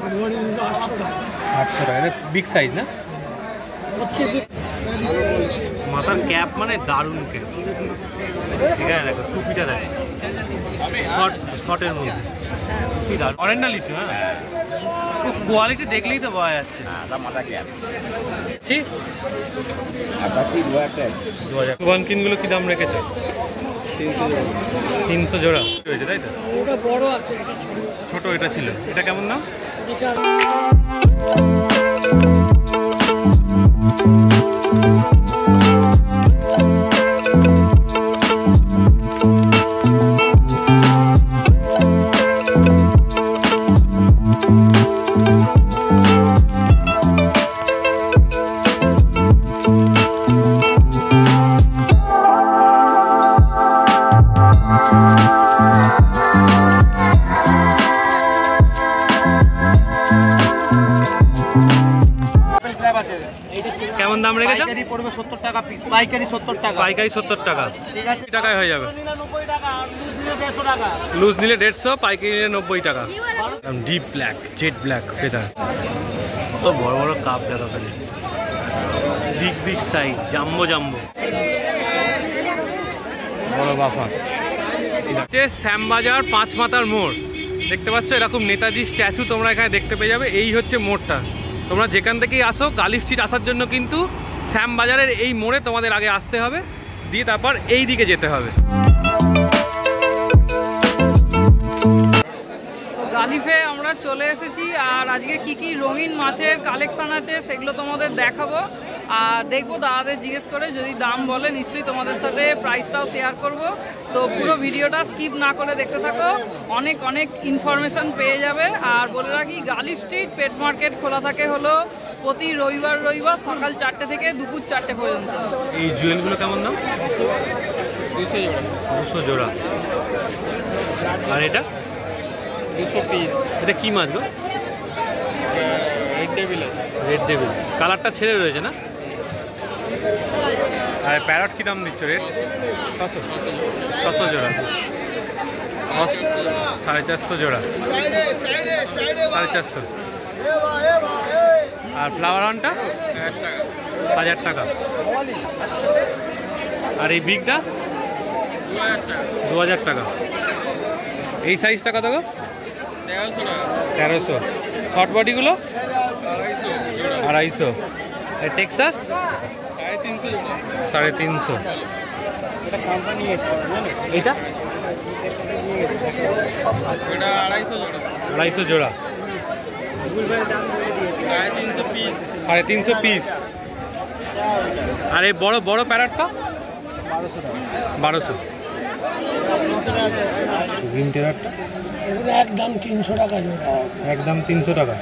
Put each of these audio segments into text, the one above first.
800 টাকা। Big size না? মাথার ক্যাপ মানে দারুণ ক্যাপ। ঠিক আছে, দেখো টুপিটা দেখো, শর্টের মধ্যে কি দারুণ। অরেন্ডা লিচু, হ্যাঁ কোয়ালিটি দেখলেই তো পাওয়া যাচ্ছে। কিনগুলো কি দাম রেখেছে? 300 জোড়া হয়েছে, তাই তো? ছোট এটা ছিল, এটা কেমন দাম? কেমন দাম রেখেছে? পাইকারি পড়বে 70 টাকা পিস, পাইকারি 70 টাকা। পাইকারি 70 টাকা, ঠিক আছে, টাকায় হয়ে যাবে। 90 টাকা, লুজ নিলে 150 টাকা। লুজ নিলে 150, পাইকারি নিলে 90 টাকা। Deep black, jet black feather. তো বড় বড় কাপ দেখো, খালি big big size, jumbo jumbo বড় বাফা। শ্যামবাজার 5 মাথার মোড় দেখতে পাচ্ছ, এরকম নেতাজি স্ট্যাচু তোমরা এখানে দেখতে পেয়ে যাবে। এই হচ্ছে মোড়টা। তোমরা যেখান থেকেই আসো গালিফ স্ট্রিট আসার জন্য কিন্তু শ্যামবাজারের এই মোড়ে তোমাদের আগে আসতে হবে, দিয়ে তারপর এই দিকে যেতে হবে। গালিফে আমরা চলে এসেছি, আর আজকে কি কি রঙিন মাছের কালেকশন আছে সেগুলো তোমাদের দেখাবো, আর দেখবো দাদাদের জিজ্ঞেস করে যদি দাম বলে নিশ্চয়ই তোমাদের সাথে প্রাইসটাও শেয়ার করব। তো পুরো ভিডিওটা স্কিপ না করে দেখতে থাকো, অনেক অনেক ইনফরমেশন পেয়ে যাবে। আর বলে রাখি, গালিফ স্ট্রিট পেট মার্কেট খোলা থাকে হলো প্রতি রবিবার সকাল 4টে থেকে দুপুর 4টে পর্যন্ত। এই জুয়েলগুলো কেমন দাম? 200 জোড়া। আর এটা 200 পিস। এটা কি মাছ গো? Red devil. রেড ডেভিল কালারটা ছেড়ে রয়েছে না? আর প্যারট কি দাম দিচ্ছ? রেট 600 জোড়া। 450 জোড়া, 450। আর ফ্লাওয়ার অনটা 1000 টাকা। আর এই বিগটা 2000 টাকা। এই সাইজটা কত গো? 1300। শর্ট বডিগুলো 250। আর টেক্সাস 350। এটা 250 জোড়া। 350 পিস। আর এই বড় বড় প্যারটটা 1200। গ্রিন টেরারটা একদম 300 টাকা জোড়া। একদম 300 টাকা।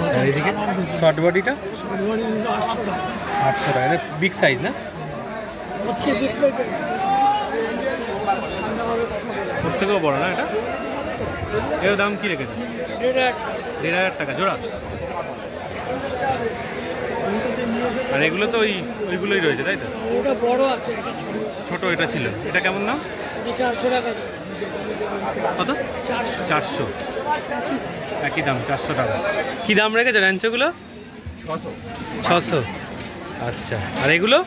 আচ্ছা, এদিকে শর্ট বডিটা 800 টাকা। এটা বিগ সাইজ না? ওর থেকেও বড় না এটা? এর দাম কি রেখেছে? 1500 টাকা জোড়া। আর এগুলো তো ওইগুলোই রয়েছে, তাই তো? ওটা বড় আছে, ছোট এটা ছিল, এটা কেমন দাম? 400 টাকা। কত? 400। একই দাম, 400 টাকা। কি দাম রেখেছে র্যাঞ্চোগুলো? 600। আচ্ছা, আর এগুলো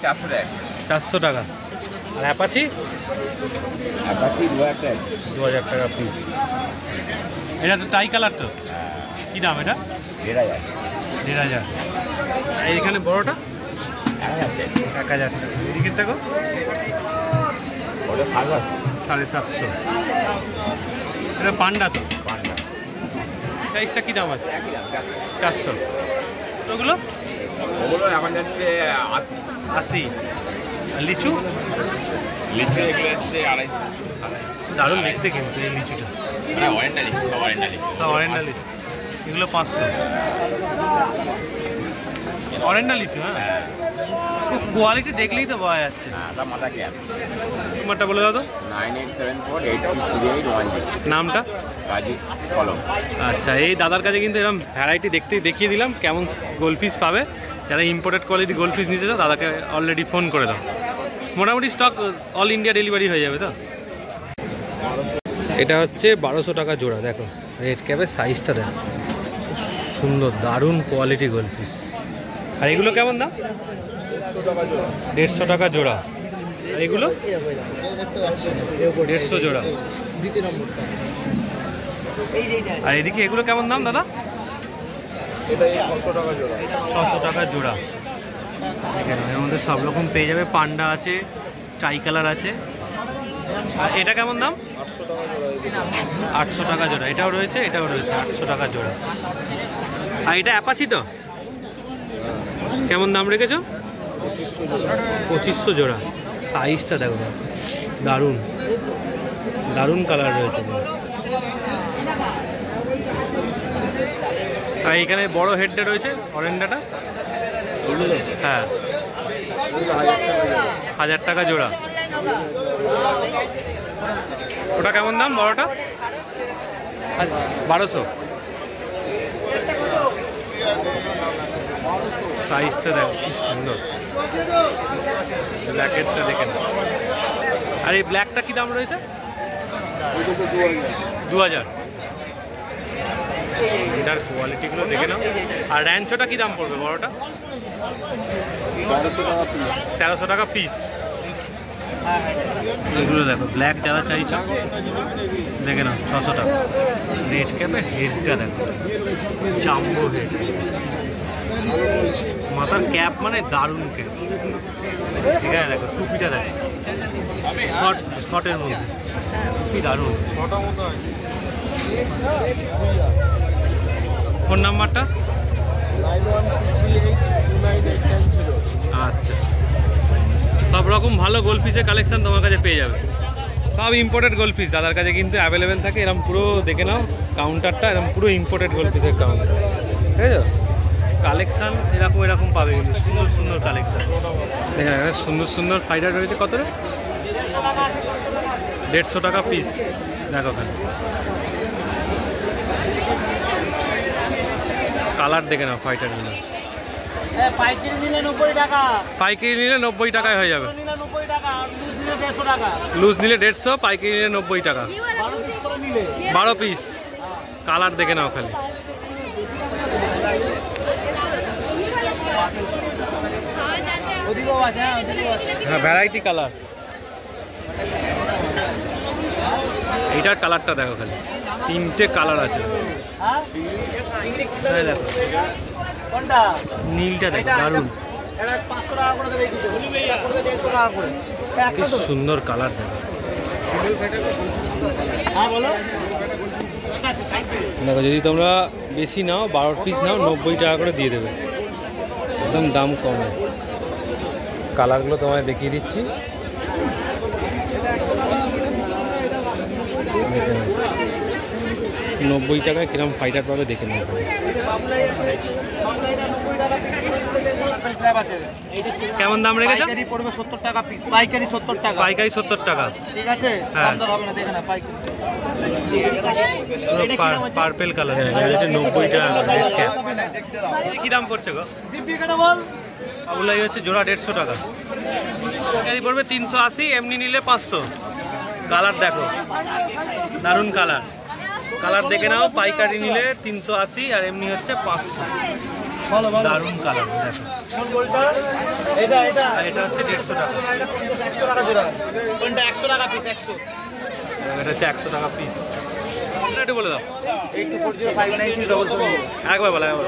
400 টাকা। আর অ্যাপাচি 2000 টাকা পিস। এটা তো টাই কালার তো? কি দাম এটা? 1500। এইখানে বড়টা 1000 টাকা। এদিকের টাকা 750। এটা পান্ডা তো? সাইজটা কি দাম আছে? 400। ওগুলো এখন যাচ্ছে 80। আর লিচু? লিচু এগুলো হচ্ছে 250। দারুণ দেখতে কিন্তু এই লিচুটা। অরেন্ডা লিচু, সব অরেন্ডা লিচু। অরেন্ডা লিচু এগুলো 500। অরেন্ডা লিচু, হ্যাঁ কোয়ালিটি দেখলেই তো পাওয়া যাচ্ছে। তোমারটা বলে দাও তো। 9874863810। নামটা? রাজীব কলম। আচ্ছা, এই দাদার কাছে কিন্তু এরকম ভ্যারাইটি দেখিয়ে দিলাম কেমন গোল্ডফিশ পাবে। যারা ইম্পোর্টেড কোয়ালিটি গোল্ডফিশ নিতে চাও দাদাকে অলরেডি ফোন করে দাও। মোটামুটি স্টক অল ইন্ডিয়া ডেলিভারি হয়ে যাবে তো? এটা হচ্ছে 1200 টাকা জোড়া। দেখো রেড ক্যাপের সাইজটা দেখো, খুব সুন্দর দারুণ কোয়ালিটি গোল্ড পিস। আর এগুলো কেমন দাম? 150 টাকা জোড়া। আর এগুলো 150 জোড়া। আর এদিকে এগুলো কেমন দাম দাদা? 600 টাকা জোড়া। এখানে এর মধ্যে সব রকম পেয়ে যাবে, পান্ডা আছে, টাই কালার আছে। আর এটা কেমন দাম? 800 টাকা জোড়া। এটাও রয়েছে, এটাও রয়েছে, 800 টাকা জোড়া। আর এটা অ্যাপাচি তো কেমন দাম রেখেছো? 2500 জোড়া। সাইজটা দেখো, দারুণ দারুণ কালার রয়েছে। আর এখানে বড় হেডটা রয়েছে, অরেন্ডাটা, হ্যাঁ 1000 টাকা জোড়া। ওটা কেমন দাম বড়টা? 1200। সাইজটা দেখো খুব সুন্দর, ব্ল্যাকেটটা দেখে না। আর এই ব্ল্যাকটা কি দাম রয়েছে? 2000। এটার কোয়ালিটিগুলো দেখে নাও। আর র্যাঞ্চোটা কি দাম পড়বে বড়টা? 1300 টাকা পিস। এগুলো দেখো ব্ল্যাক যারা চাইছো দেখে নাও, 600 টাকা। রেড ক্যাপের হেডটা দেখো, জাম্বো হেড, মাথার ক্যাপ মানে দারুণ ক্যাপ। এখানে দেখো টুপিটা দেখো, শর্টের মধ্যে কি দারুণ। ফোন নাম্বারটা? আচ্ছা, সব রকম ভালো গোল্ড পিসের কালেকশন তোমার কাছে পেয়ে যাবে। সব ইম্পোর্টেড গোল্ড পিস দাদার কাছে কিন্তু অ্যাভেলেবেল থাকে। এরকম পুরো দেখে নাও কাউন্টারটা, এরকম পুরো ইম্পোর্টেড গোল্ড পিসের কাউন্টার, ঠিক আছে? কালেকশান এরকম এরকম পাবে কিন্তু, সুন্দর সুন্দর কালেকশান। দেখেন এখানে সুন্দর সুন্দর ফাইটার রয়েছে। কত রে? 150 টাকা পিস। দেখো ওখানে কালার দেখে নাও ফাইটারগুলো। পাইকারি নিলে 90 টাকা, পাইকারি নিলে 90 টাকায় হয়ে যাবে। 90 টাকা, লুজ নিলে 150 টাকা। লুজ নিলে 150, পাইকারি নিলে 90 টাকা। 12 পিস করে নিলে 12 পিস। কালার দেখে নাও খালি। ওদিকেও আছে, হ্যাঁ ওদিকেও আছে। হ্যাঁ ভ্যারাইটি কালার। এইটার কালারটা দেখো খালি, 3টে কালার আছে। হ্যাঁ হ্যাঁ দেখো কোনটা? নীলটা দেখো দারুণ, এটা 500 টাকা করে দেবে, এটা করে 150 টাকা করে। কি সুন্দর কালার দেখো। হ্যাঁ বলো। দেখো যদি তোমরা বেশি নাও, 12 পিস নাও, 90 টাকা করে দিয়ে দেবে, একদম দাম কম। কালারগুলো তোমায় দেখিয়ে দিচ্ছি। 90 টাকায় কিরম ফাইটার পাবে দেখে নাও। কেমন দাম রেখেছো? পাইকারি পড়বে 70 টাকা পিস, পাইকারি 70 টাকা। পাইকারি 70 টাকা, ঠিক আছে? হ্যাঁ। দাম দর হবে না, দেখে না পাইকারি। পার্পেল কালার, এটা হচ্ছে 90 টাকা। কি দাম পড়ছে গো? দিব্যি কেটে বল। ওগুলাই হচ্ছে জোড়া 150 টাকা। পাইকারি পড়বে 380, এমনি নিলে 500। কালার দেখো দারুণ কালার, কালার দেখে নাও। পাইকারি নিলে 380 আর এমনি হচ্ছে 500। বলো বলো। দারুণ কালার দেখো। কোন গোলটা? এটা এটা। আর এটা হচ্ছে 150 টাকা। এটা 100 টাকা জোড়া। কোনটা 100 টাকা পিস? 100। এটা হচ্ছে 100 টাকা পিস। একটু বলে দাও। 8240593770। একবার বলো, একবার।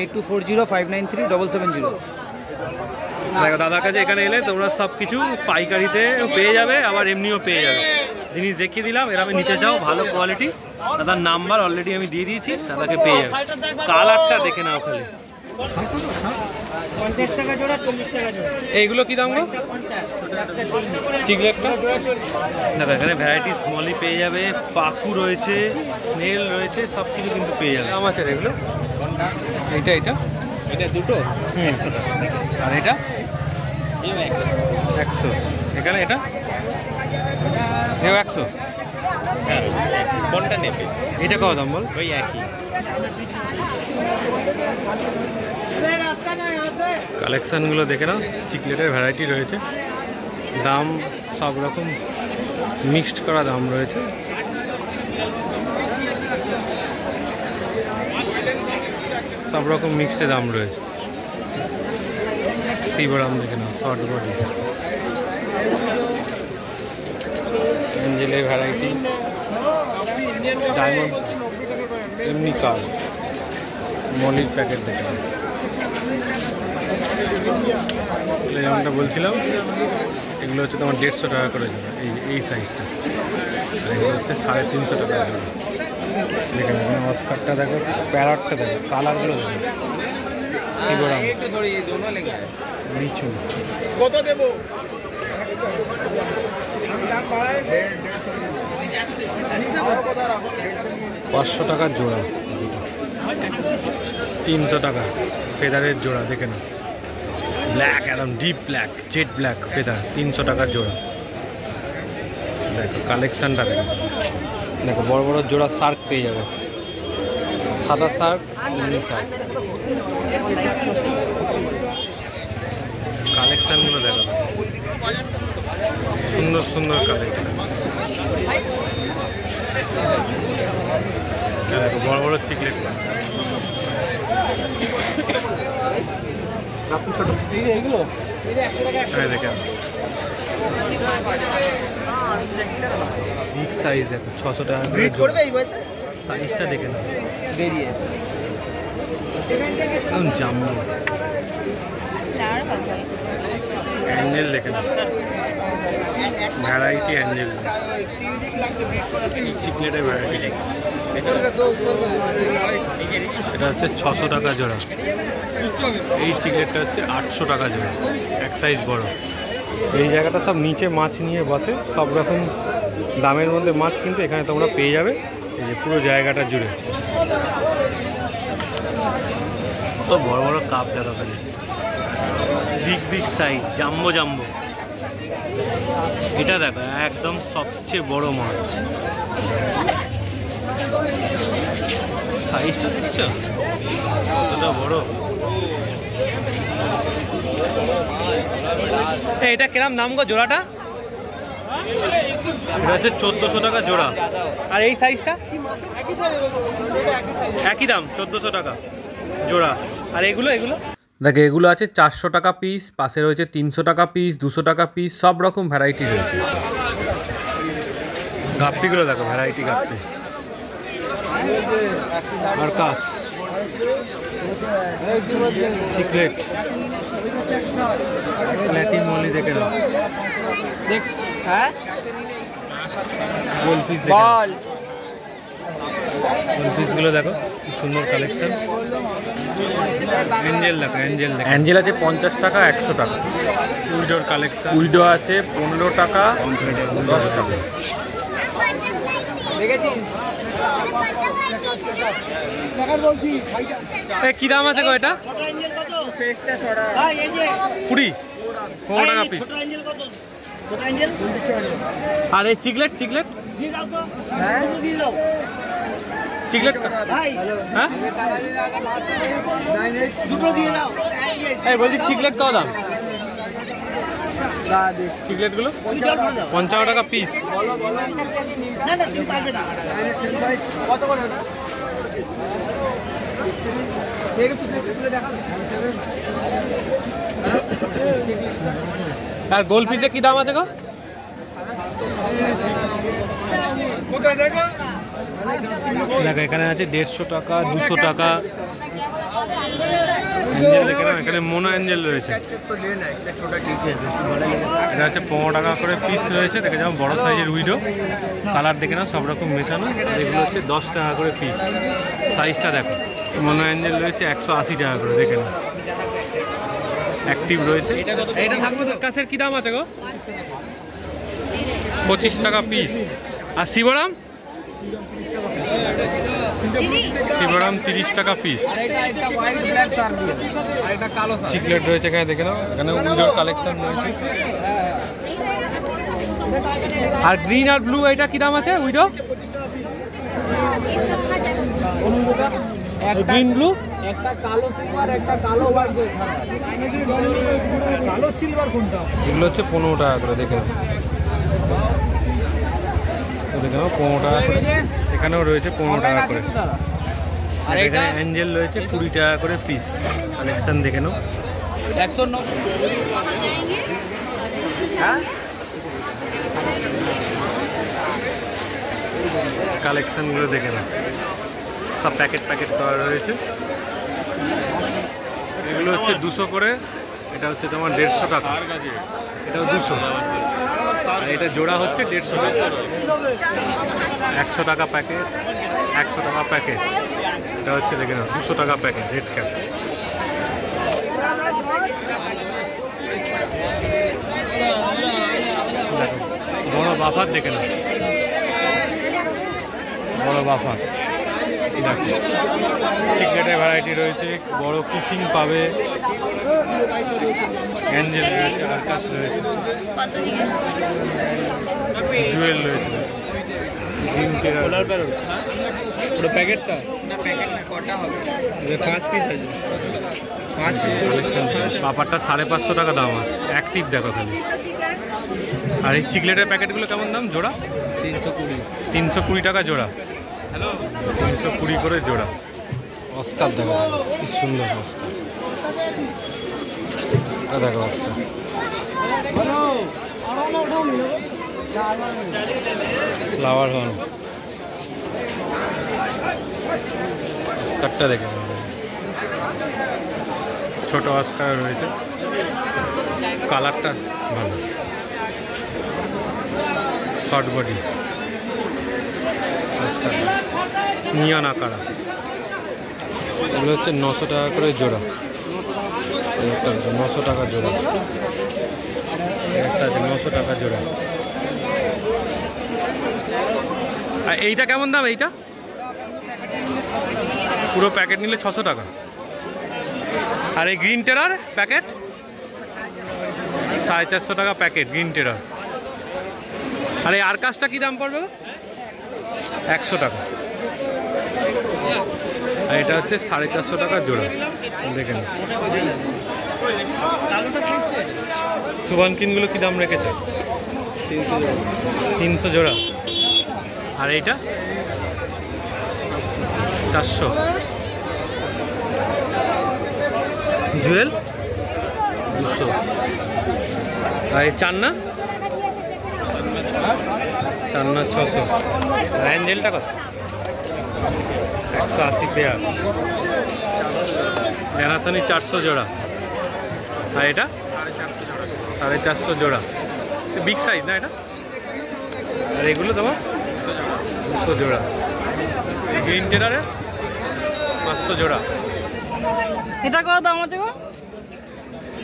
8240593770। দেখো দাদার কাছে এখানে এলে তোমরা সব কিছু পাইকারিতে পেয়ে যাবে, আবার এমনিও পেয়ে যাবে। জিনিস দেখিয়ে দিলাম, এরা নিচে যাও, ভালো কোয়ালিটি। দাদার নাম্বার অলরেডি আমি দিয়ে দিয়েছি, দাদাকে পেয়ে যাবে। কালারটা দেখে নাও খালি। 50 টাকা জোড়া, 40 টাকা জোড়া। এইগুলো কি দাম গো? চিকলেটটা দেখো এখানে ভ্যারাইটি স্মলই পেয়ে যাবে, পাখু রয়েছে, স্নেল রয়েছে, সব কিছু কিন্তু পেয়ে যাবে। দাম আছে এগুলো? এইটা এটা এটা দুটো 100 টাকা। আর এটা 100। এখানে এটা এও 100। কোনটা নেবে? এটা কত দাম বল? ওই একই। কালেকশানগুলো দেখে নাও, চিকলেটের ভ্যারাইটি রয়েছে, দাম সব রকম মিক্সড করা দাম রয়েছে। সব রকম মিক্সডে দাম রয়েছে। শিবরাম দেখে নাও, শর্ট বডি, এঞ্জেলের ভ্যারাইটি, ডায়মন্ড, এমনি কার, মলির প্যাকেট দেখে নাও। যেমনটা বলছিলাম, এগুলো হচ্ছে তোমার 150 টাকা করে জোড়া, এই সাইজটা। আর এগুলো হচ্ছে 350 টাকা জোড়া। দেখে নাও, অস্কারটা দেখো, প্যারটটা দেখো, কালারগুলো দেখো। শিবরাম, লিচু কত দেবো? 500 টাকার জোড়া, 300 টাকা ফেদারের জোড়া। দেখে না, ব্ল্যাক, একদম deep black, jet black feather, 300 টাকার জোড়া। দেখো কালেকশানটা দেখো, দেখো বড় বড় জোড়া শার্ক পেয়ে যাবে, সাদা শার্ক, নীল শার্ক। কালেকশানগুলো দেখো, সুন্দর সুন্দর কালেকশান। দেখো বড় বড় চিকলেট, এইগুলো দেখেন বিগ সাইজ, দেখো 600 টাকা করবে এই বয়সে। সাইজটা দেখে না, বেরিয়ে একদম জাম্বো। অ্যাঞ্জেল দেখে না, ভ্যারাইটি অ্যাঞ্জেল, চিকলেটের ভ্যারাইটি। এটা হচ্ছে 600 টাকা জোড়া। এই চিকলেটটা হচ্ছে 800 টাকা জোড়া, এক সাইজ বড়। এই জায়গাটা সব নিচে মাছ নিয়ে বসে, সব রকম দামের মধ্যে মাছ কিন্তু এখানে তোমরা পেয়ে যাবে, এই যে পুরো জায়গাটা জুড়ে। তো বড় বড় কাপ দেখা যায়, big big size, jumbo jumbo. এটা দেখো একদম সবচেয়ে বড় মাছ, সাইজটা দেখছো কতটা বড়। এটা কিরম দাম গো জোড়াটা? এটা হচ্ছে 1400 টাকা জোড়া। আর এই সাইজটা একই দাম, 1400 টাকা জোড়া। আর এগুলো দেখো, এগুলো আছে 400 টাকা পিস, পাশে রয়েছে 300 টাকা পিস, 200 টাকা পিস, সব রকম ভ্যারাইটি রয়েছে। গাপ্পিগুলো দেখো, ভ্যারাইটি গাপ্পি, মার্কাস, চিকলেট, ল্যাটিন মলি দেখে নাও, গোল পিস, পিসগুলো দেখো কি সুন্দর কালেকশন। অ্যাঞ্জেল দেখো, অ্যাঞ্জেল আছে 50 টাকা, 100 টাকা। উইডোর কালেকশন, উইডো আছে 15 টাকা, 10 টাকা। কি দাম আছে গো এটা? 20, 15 টাকা পিস। আর এই চিকলেট চিকলেট হ্যাঁ, এই বলছি চিকলেট কত দাম? চিকলেটগুলো 55 টাকা পিস। আর গোল পিসে কি দাম আছে গো? দেখো এখানে আছে 150 টাকা, 200 টাকা। এখানে মোনো অ্যাঞ্জেল রয়েছে, এটা হচ্ছে 15 টাকা করে পিস রয়েছে। দেখে যেমন বড় সাইজের উইডো, কালার দেখে না সব রকম মেশানো। এগুলো হচ্ছে 10 টাকা করে পিস। সাইজটা দেখো, মোনো অ্যাঞ্জেল রয়েছে 180 টাকা করে। দেখে না অ্যাক্টিভ রয়েছে। এটা থাকবে কাছের কি দাম আছে গো? 25 টাকা পিস। আর শিবরাম 30 টাকা পিস। চিকলেট রয়েছে এখানে, দেখে নাও। এখানে উইডোর কালেকশন রয়েছে। আর গ্রিন আর ব্লু এটা কি দাম আছে উইডো? গ্রিন ব্লু, একটা কালো সিলভার, একটা কালো হোয়াইট। কালো সিলভার কোনটা? এগুলো হচ্ছে 15 টাকা করে। দেখে নাও, দেখে নাও 15 টাকা করে। এখানেও রয়েছে 15 টাকা করে। আর এটা অ্যাঞ্জেল রয়েছে 20 টাকা করে পিস। কালেকশন দেখে নাও। 109। কালেকশনগুলো দেখে নাও, সব প্যাকেট করা রয়েছে। এগুলো হচ্ছে 200 করে, এটা হচ্ছে তোমার 150 টাকা, এটাও 200, আর এটা জোড়া হচ্ছে 150 টাকা। 100 টাকা প্যাকেট, 100 টাকা প্যাকেট। এটা হচ্ছে দেখে নাও 200 টাকা প্যাকেট রেড ক্যাপ। বড় বাফার দেখে নাও, বড় বাফার। দেখো চিকলেটের ভ্যারাইটি রয়েছে, বড় কিসিং পাবে, অ্যাঞ্জেল রয়েছে, আরকাস রয়েছে, জুয়েল রয়েছে, গ্রিন কেরালা। পুরো প্যাকেটটা না, প্যাকেট না, কটা হবে? 5 পিস আছে, 5 পিস কালেকশন। পাপারটা 550 টাকা দাম আছে, অ্যাক্টিভ দেখো খালি। আর এই চিকলেটের প্যাকেটগুলো কেমন দাম জোড়া? 320 টাকা জোড়া। হ্যালো, 320 করে জোড়া। অস্কার দেখো কি সুন্দর অস্কার, এটা দেখো অস্কার। ফ্লাওয়ার হর্ন অস্কারটা দেখে নাও, ছোট অস্কার রয়েছে, কালারটা ভালো, শর্ট বডি অস্কার, নিয়ন আকারা। এগুলো হচ্ছে 900 টাকা করে জোড়া, 900 টাকা জোড়া, একটা আছে 900 টাকা জোড়া। আর এইটা কেমন দাম? এইটা পুরো প্যাকেট নিলে 600 টাকা। আর এই গ্রিন টেরার প্যাকেট 450 টাকা প্যাকেট, গ্রিন টেরার। আর এই আরকাসটা কি দাম পড়বে? 100 টাকা। আর এটা হচ্ছে 450 টাকা জোড়া, দেখেন। সুবানকিনগুলো কি দাম রেখেছে? 300 জোড়া। আর এইটা 400। জুয়েল 200। আর এই চান্না 600। আর অ্যাঞ্জেলটা কত? 180 পেয়ার। জ্যানাসনি 400 জোড়া। আর এটা 450 জোড়া, বিগ সাইজ না এটা। আর এগুলো তোমার 200 জোড়া। গ্রিন টেরারে 500 জোড়া। এটা কত দাম আছে গো?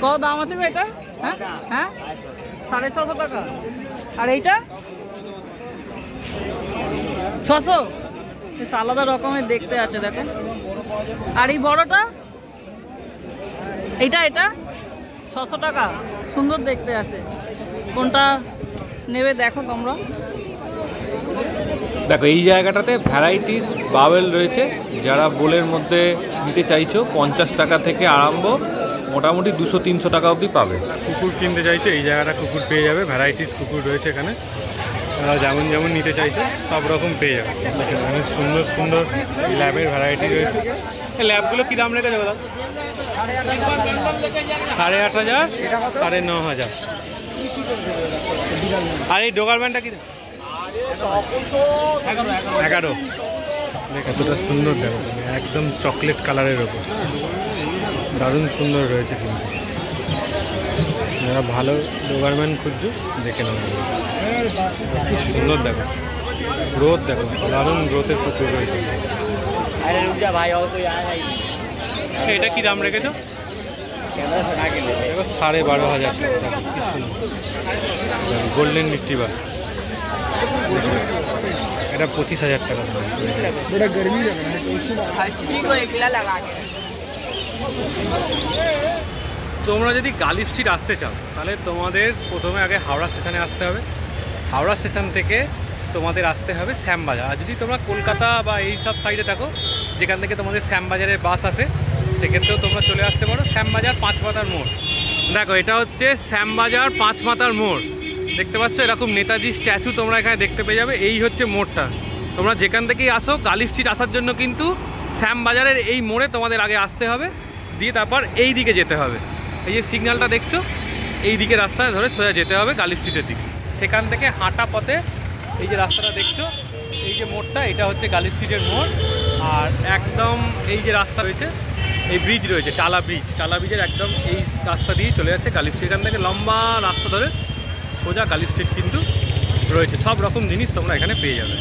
কত দাম আছে গো এটা? হ্যাঁ হ্যাঁ, 650 টাকা। আর এইটা 600। বেশ আলাদা রকমের দেখতে আছে দেখো। আর এই বড়টা এটা 600 টাকা, সুন্দর দেখতে আছে। কোনটা নেবে দেখো তোমরা। দেখো এই জায়গাটাতে ভ্যারাইটিস বাওয়েল রয়েছে, যারা বোলের মধ্যে নিতে চাইছো 50 টাকা থেকে আরম্ভ, মোটামুটি 200-300 টাকা অবধি পাবে। কুকুর কিনতে চাইছো এই জায়গাটা কুকুর পেয়ে যাবে, ভ্যারাইটিস কুকুর রয়েছে এখানে। যেমন যেমন নিতে চাইছো সব রকম পেয়ে যাবে। অনেক সুন্দর সুন্দর ল্যাবের ভ্যারাইটি রয়েছে। এই ল্যাবগুলো কী দাম রেখেছে দাদা? 8,500, 9,500। আর এই ডোগারম্যানটা কি? 11। দেখ কতটা সুন্দর, দেখো একদম চকলেট কালারের ওপর, দারুণ সুন্দর রয়েছে। কিন্তু যারা ভালো ডোগারম্যান খুঁজছো দেখে নেবো, খুব সুন্দর। দেখো গ্রোথ, দেখো দারুণ গ্রোথের কুকুর রয়েছে। এটা কি দাম রেখেছো? দেখো 12,500 টাকা। কি সুন্দর গোল্ডেন রিট্রিভার, এটা 25,000 টাকা। তোমরা যদি গালিফ স্ট্রিট আসতে চাও তাহলে তোমাদের প্রথমে আগে হাওড়া স্টেশনে আসতে হবে। হাওড়া স্টেশন থেকে তোমাদের আসতে হবে শ্যামবাজার। আর যদি তোমরা কলকাতা বা এই সব সাইডে থাকো যেখান থেকে তোমাদের শ্যামবাজারের বাস আসে, সেক্ষেত্রেও তোমরা চলে আসতে পারো শ্যামবাজার 5 মাথার মোড়। দেখো এটা হচ্ছে শ্যামবাজার 5 মাথার মোড়, দেখতে পাচ্ছ এরকম নেতাজি স্ট্যাচু তোমরা এখানে দেখতে পেয়ে যাবে। এই হচ্ছে মোড়টা। তোমরা যেখান থেকেই আসো গালিফ স্ট্রিট আসার জন্য কিন্তু শ্যামবাজারের এই মোড়ে তোমাদের আগে আসতে হবে, দিয়ে তারপর এই দিকে যেতে হবে। এই যে সিগন্যালটা দেখছো, এই দিকে রাস্তা ধরে সোজা যেতে হবে গালিফ স্ট্রিটের দিকে। সেখান থেকে হাঁটা পথে এই যে রাস্তাটা দেখছো, এই যে মোড়টা, এটা হচ্ছে গালিফ স্ট্রিটের মোড়। আর একদম এই যে রাস্তা রয়েছে, এই ব্রিজ রয়েছে টালা ব্রিজ, টালা ব্রিজের একদম এই রাস্তা দিয়ে চলে যাচ্ছে গালিফ স্ট্রিট। এখান থেকে লম্বা রাস্তা ধরে সোজা গালিফ স্ট্রিট কিন্তু রয়েছে। সব রকম জিনিস তোমরা এখানে পেয়ে যাবে।